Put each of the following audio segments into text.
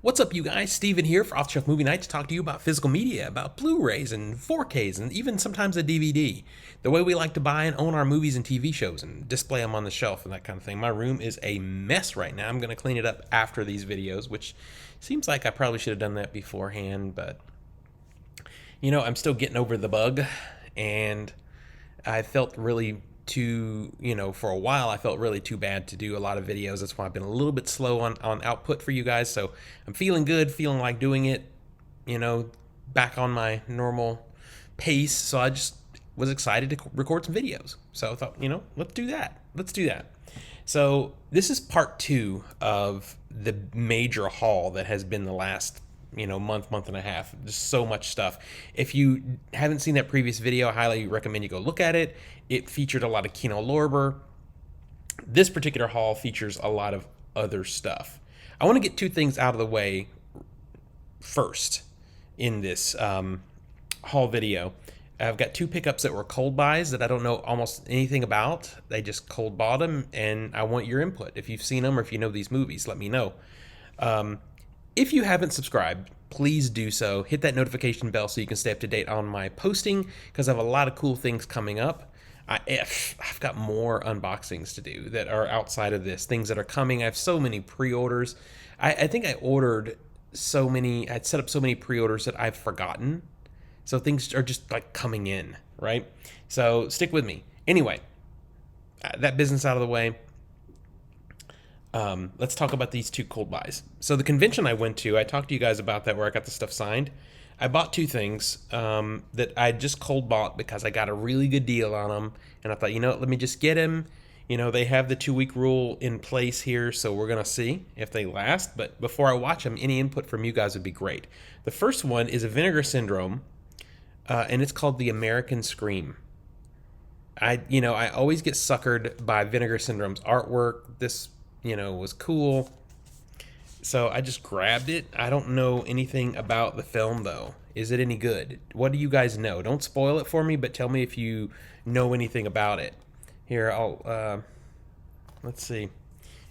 What's up, you guys? Steven here for Off the Shelf Movie Night to talk to you about physical media, about Blu-rays and 4Ks, and even sometimes a DVD. The way we like to buy and own our movies and TV shows and display them on the shelf and that kind of thing. My room is a mess right now. I'm going to clean it up after these videos, which seems like I probably should have done that beforehand, but I'm still getting over the bug, and I felt really for a while I felt really too bad to do a lot of videos. That's why I've been a little bit slow on output for you guys. So I'm feeling good, feeling like doing it, back on my normal pace. So I just was excited to record some videos. So I thought, let's do that. So this is part 2 of the major haul that has been the last month and a half. Just so much stuff. If you haven't seen that previous video, I highly recommend you go look at it. It featured a lot of Kino Lorber. This particular haul features a lot of other stuff. I want to get 2 things out of the way first in this haul video. I've got 2 pickups that were cold buys that I don't know almost anything about. They just cold bought them, and I want your input. If you've seen them or if you know these movies, let me know. If you haven't subscribed, please do so. Hit that notification bell so you can stay up to date on my posting, because I have a lot of cool things coming up. I've got more unboxings to do that are outside of this, things that are coming. I have so many pre-orders. I think I ordered so many, I'd set up so many pre-orders that I've forgotten. So things are just like coming in, right? So stick with me. Anyway, that business out of the way. Let's talk about these 2 cold buys. So the convention I went to, I talked to you guys about that, where I got the stuff signed. I bought 2 things that I just cold bought because I got a really good deal on them. And I thought, let me just get them. They have the 2-week rule in place here, so we're going to see if they last. But before I watch them, any input from you guys would be great. The first one is a Vinegar Syndrome, and it's called The American Scream. I always get suckered by Vinegar Syndrome's artwork. This was cool. So I just grabbed it. I don't know anything about the film, though. Is it any good? What do you guys know? Don't spoil it for me, but tell me if you know anything about it. Here, let's see.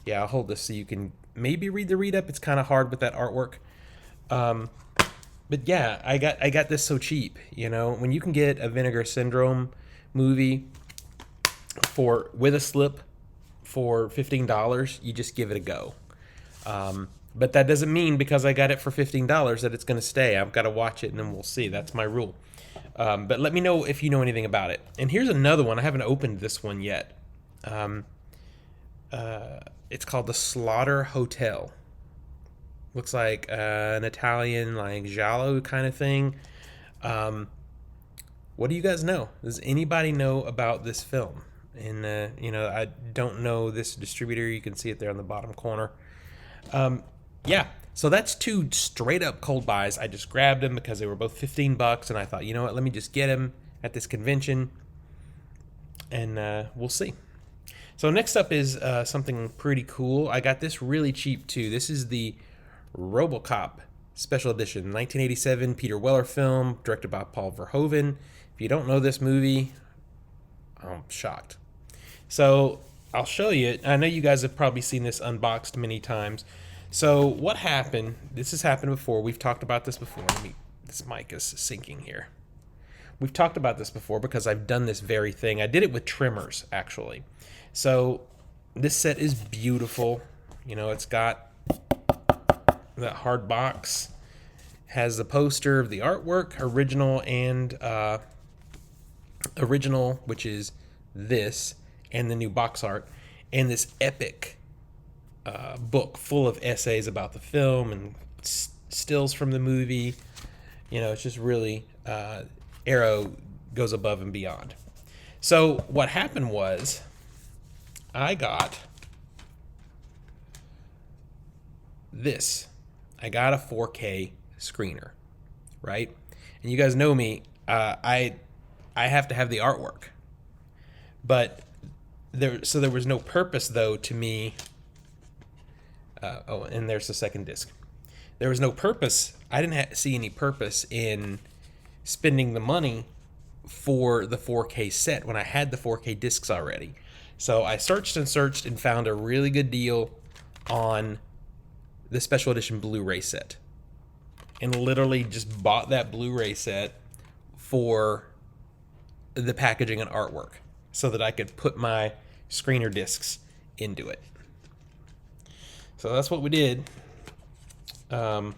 Yeah, I'll hold this so you can maybe read the read-up. It's kind of hard with that artwork. But yeah, I got this so cheap. When you can get a Vinegar Syndrome movie with a slip for $15, you just give it a go. But that doesn't mean because I got it for $15 that it's going to stay. I've got to watch it and then we'll see. That's my rule. But let me know if you know anything about it. And here's another one. I haven't opened this one yet. It's called The Slaughter Hotel. Looks like an Italian, like giallo kind of thing. What do you guys know? Does anybody know about this film? And, I don't know this distributor. You can see it there on the bottom corner. Yeah, so that's 2 straight up cold buys. I just grabbed them because they were both $15, and I thought, you know what, let me just get them at this convention, and we'll see. So next up is something pretty cool. I got this really cheap, too. This is the RoboCop Special Edition, 1987 Peter Weller film, directed by Paul Verhoeven. If you don't know this movie, I'm shocked. So I'll show you. I know you guys have probably seen this unboxed many times. So what happened, this has happened before. We've talked about this before. This mic is sinking here. We've talked about this before because I've done this very thing. I did it with trimmers, actually. So this set is beautiful. It's got that hard box. Has the poster of the artwork, original, which is this, and the new box art, and this epic book full of essays about the film and stills from the movie. It's just really Arrow goes above and beyond. So what happened was I got this. I got a 4K screener, right? And you guys know me. I have to have the artwork, but there was no purpose though to me. And there's the second disc. There was no purpose. I didn't see any purpose in spending the money for the 4K set when I had the 4K discs already. So I searched and found a really good deal on the special edition Blu-ray set, and literally just bought that Blu-ray set for the packaging and artwork so that I could put my screener discs into it. So that's what we did. Because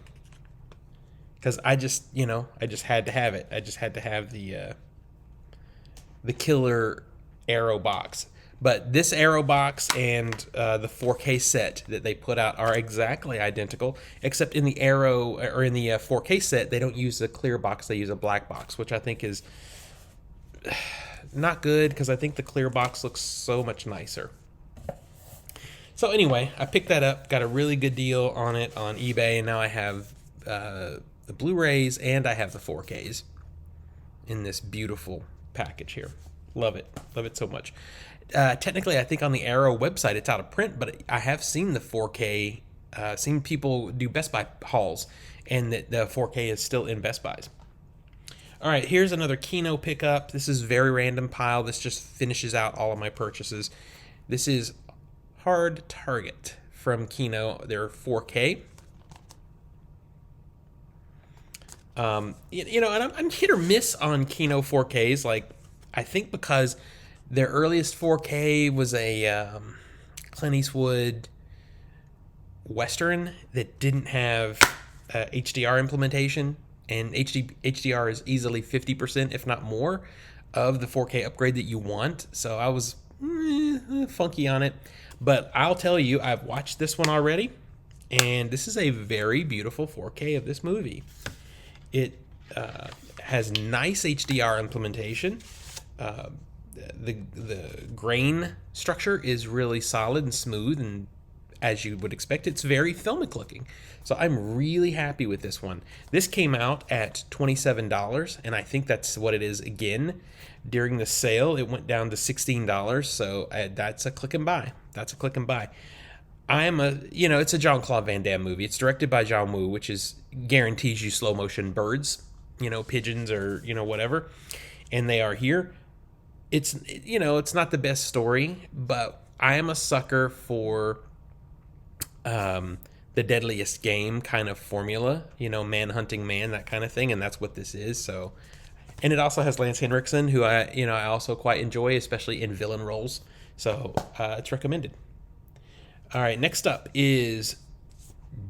I just had to have it. I just had to have the killer Arrow box. But this Arrow box and the 4K set that they put out are exactly identical, except in the Arrow or in the 4K set, they don't use a clear box; they use a black box, which I think is not good because I think the clear box looks so much nicer. So anyway, I picked that up, got a really good deal on it on eBay, and now I have the Blu-rays and I have the 4Ks in this beautiful package here. Love it so much. Technically, I think on the Arrow website it's out of print, but I have seen the 4K, seen people do Best Buy hauls, and the 4K is still in Best Buys. All right, here's another Kino pickup. This is very random pile. This just finishes out all of my purchases. This is Hard Target from Kino. They're 4K. And I'm hit or miss on Kino 4Ks. Like, I think because their earliest 4K was a Clint Eastwood Western that didn't have HDR implementation, and HDR is easily 50%, if not more, of the 4K upgrade that you want. So I was funky on it. But I'll tell you, I've watched this one already, and this is a very beautiful 4K of this movie. It has nice HDR implementation. The grain structure is really solid and smooth, and as you would expect, it's very filmic looking. So I'm really happy with this one. This came out at $27, and I think that's what it is again. During the sale, it went down to $16, so that's a click and buy. That's a click and buy. It's a Jean-Claude Van Damme movie. It's directed by John Woo, which guarantees you slow motion birds, pigeons or, whatever. And they are here. It's not the best story, but I am a sucker for the Deadliest Game kind of formula, man hunting man, that kind of thing. And that's what this is. So, and it also has Lance Henriksen, who I also quite enjoy, especially in villain roles. So it's recommended. All right, next up is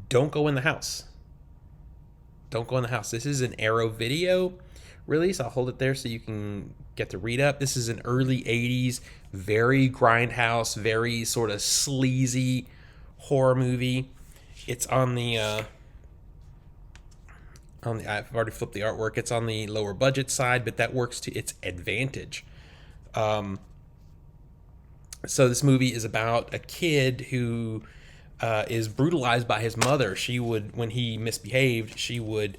Don't Go in the House. Don't Go in the House. This is an Arrow video release. I'll hold it there so you can get the read up. This is an early 80s, very grindhouse, very sort of sleazy horror movie. It's on the I've already flipped the artwork. It's on the lower budget side, but that works to its advantage. So this movie is about a kid who is brutalized by his mother. When he misbehaved, she would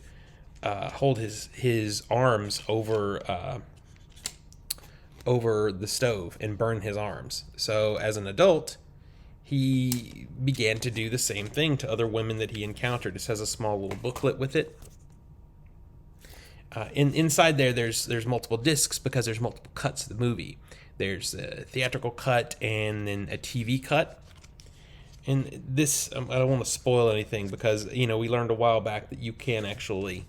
hold his arms over the stove and burn his arms. So as an adult, he began to do the same thing to other women that he encountered. This has a small little booklet with it. Inside there's multiple discs because there's multiple cuts of the movie. There's a theatrical cut and then a TV cut. And this, I don't want to spoil anything because, we learned a while back that you can actually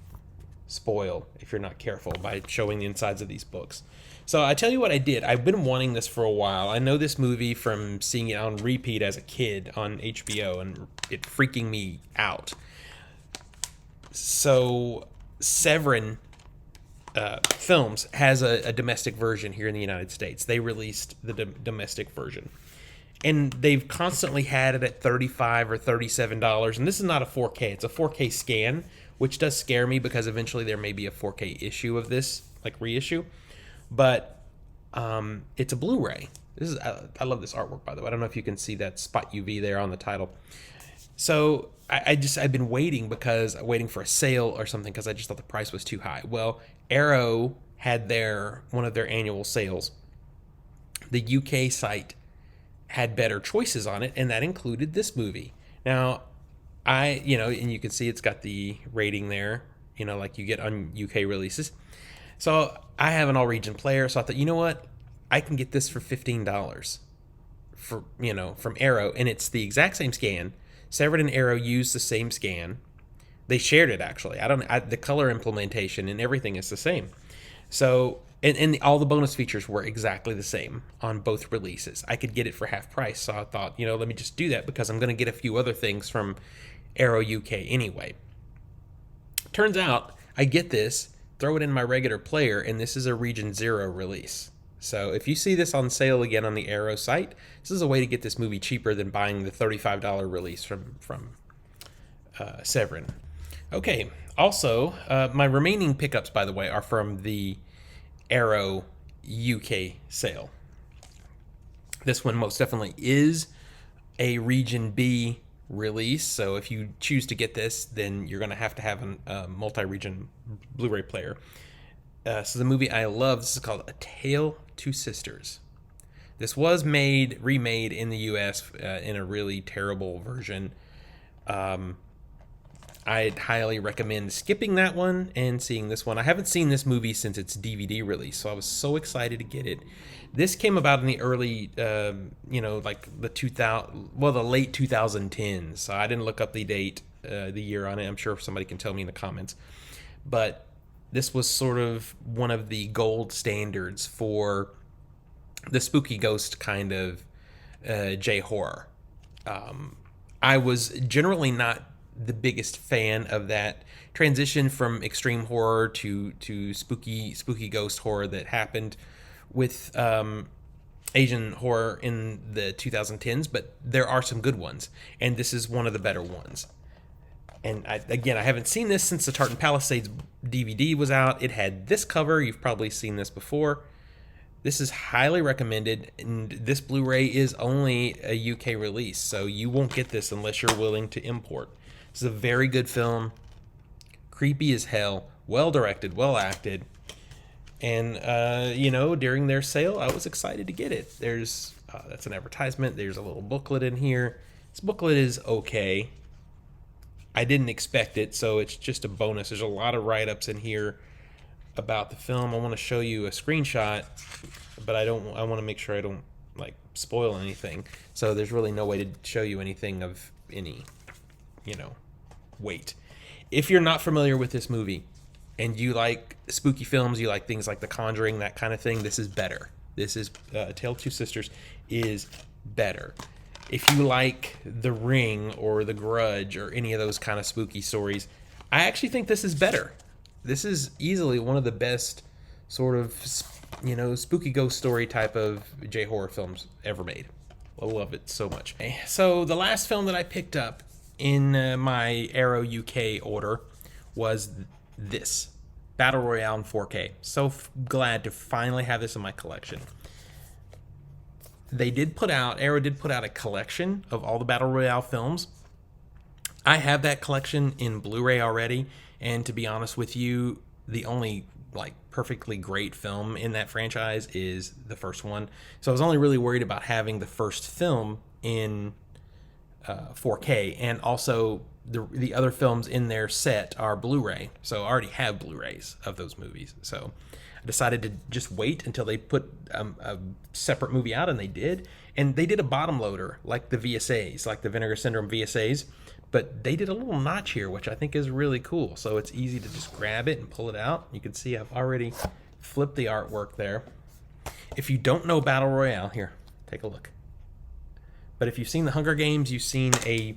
spoil if you're not careful by showing the insides of these books. So I tell you what I did. I've been wanting this for a while. I know this movie from seeing it on repeat as a kid on HBO and it freaking me out. So Severin Films has a domestic version here in the United States. They released the domestic version. And they've constantly had it at $35 or $37. And this is not a 4K. It's a 4K scan, which does scare me because eventually there may be a 4K issue of this, like reissue. But it's a Blu-ray. I love this artwork, by the way. I don't know if you can see that spot UV there on the title. So I've been waiting for a sale or something because I just thought the price was too high. Well, Arrow had one of their annual sales. The UK site had better choices on it, and that included this movie. Now, and you can see it's got the rating there, like you get on UK releases. So I have an all-region player, so I thought, you know what? I can get this for $15 from Arrow, and it's the exact same scan, Severin and Arrow used the same scan. They shared it actually. The color implementation and everything is the same. So and all the bonus features were exactly the same on both releases. I could get it for half price, so I thought, let me just do that because I'm going to get a few other things from Arrow UK anyway. Turns out I get this, throw it in my regular player, and this is a Region 0 release. So if you see this on sale again on the Arrow site, this is a way to get this movie cheaper than buying the $35 release from Severin. Okay, also, my remaining pickups, by the way, are from the Arrow UK sale. This one most definitely is a Region B release, so if you choose to get this, then you're going to have a multi-region Blu-ray player. So the movie I love, this is called A Tale Two Sisters. This was remade in the US in a really terrible version. I'd highly recommend skipping that one and seeing this one. I haven't seen this movie since its DVD release, so I was so excited to get it. This came about in the early, like the late 2010s. So I didn't look up the date, the year on it. I'm sure somebody can tell me in the comments. But this was sort of one of the gold standards for the spooky ghost kind of J-horror. I was generally not the biggest fan of that transition from extreme horror to spooky ghost horror that happened with Asian horror in the 2010s, but there are some good ones, and this is one of the better ones. And I haven't seen this since the Tartan Palisades DVD was out. It had this cover. You've probably seen this before. This is highly recommended, and this Blu-ray is only a UK release, so you won't get this unless you're willing to import. This is a very good film, creepy as hell, well directed, well acted, and during their sale, I was excited to get it. There's that's an advertisement. There's a little booklet in here. This booklet is okay. I didn't expect it, so it's just a bonus. There's a lot of write-ups in here about the film. I want to show you a screenshot, but I want to make sure I don't spoil anything. So there's really no way to show you anything of any weight. If you're not familiar with this movie and you like spooky films, you like things like The Conjuring, that kind of thing, this is better. This is Tale of Two Sisters is better. If you like The Ring or The Grudge or any of those kind of spooky stories, I actually think this is better. This is easily one of the best sort of, spooky ghost story type of J-horror films ever made. I love it so much. So the last film that I picked up in my Arrow UK order was this, Battle Royale in 4K. So glad to finally have this in my collection. Arrow did put out a collection of all the Battle Royale films. I have that collection in Blu-ray already, and to be honest with you, the only perfectly great film in that franchise is the first one. So I was only really worried about having the first film in 4K, and also the other films in their set are Blu-ray, so I already have Blu-rays of those movies. So I decided to just wait until they put a separate movie out, and they did. And they did a bottom loader like the VSAs, like the Vinegar Syndrome VSAs, but they did a little notch here, which I think is really cool. So it's easy to just grab it and pull it out. You can see I've already flipped the artwork there. If you don't know Battle Royale, here, take a look. But if you've seen the Hunger Games, you've seen a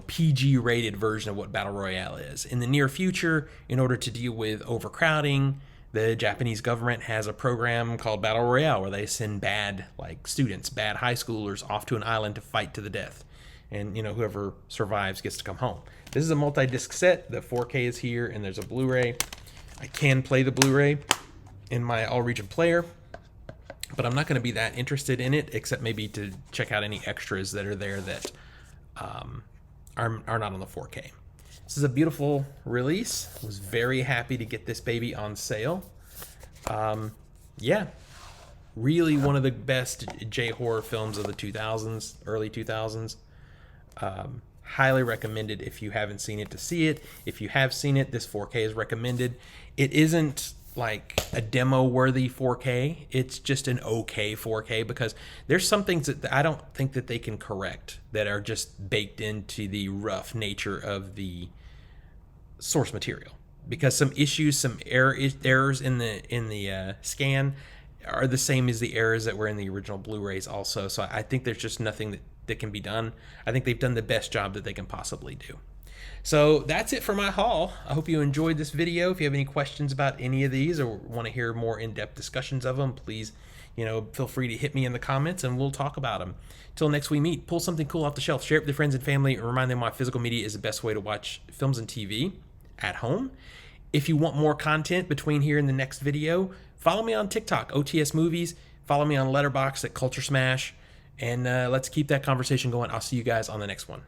PG-rated version of what Battle Royale is. In the near future, in order to deal with overcrowding, the Japanese government has a program called Battle Royale where they send bad students, bad high schoolers off to an island to fight to the death. And whoever survives gets to come home. This is a multi-disc set. The 4K is here, and there's a Blu-ray. I can play the Blu-ray in my all-region player, but I'm not going to be that interested in it, except maybe to check out any extras that are there that are not on the 4K. This is a beautiful release. I was very happy to get this baby on sale. Really one of the best J-horror films of the 2000s, early 2000s. Highly recommended if you haven't seen it to see it. If you have seen it, this 4K is recommended. It isn't like a demo worthy 4K. It's just an okay 4K because there's some things that I don't think that they can correct that are just baked into the rough nature of the source material. Because some issues, some errors in the scan are the same as the errors that were in the original Blu-rays also. So I think there's just nothing that can be done. I think they've done the best job that they can possibly do. So that's it for my haul. I hope you enjoyed this video. If you have any questions about any of these or want to hear more in-depth discussions of them, please, feel free to hit me in the comments and we'll talk about them. Till next we meet, pull something cool off the shelf, share it with your friends and family, and remind them why physical media is the best way to watch films and TV at home. If you want more content between here and the next video, follow me on TikTok, OTS Movies. Follow me on Letterboxd at Culture Smash. And let's keep that conversation going. I'll see you guys on the next one.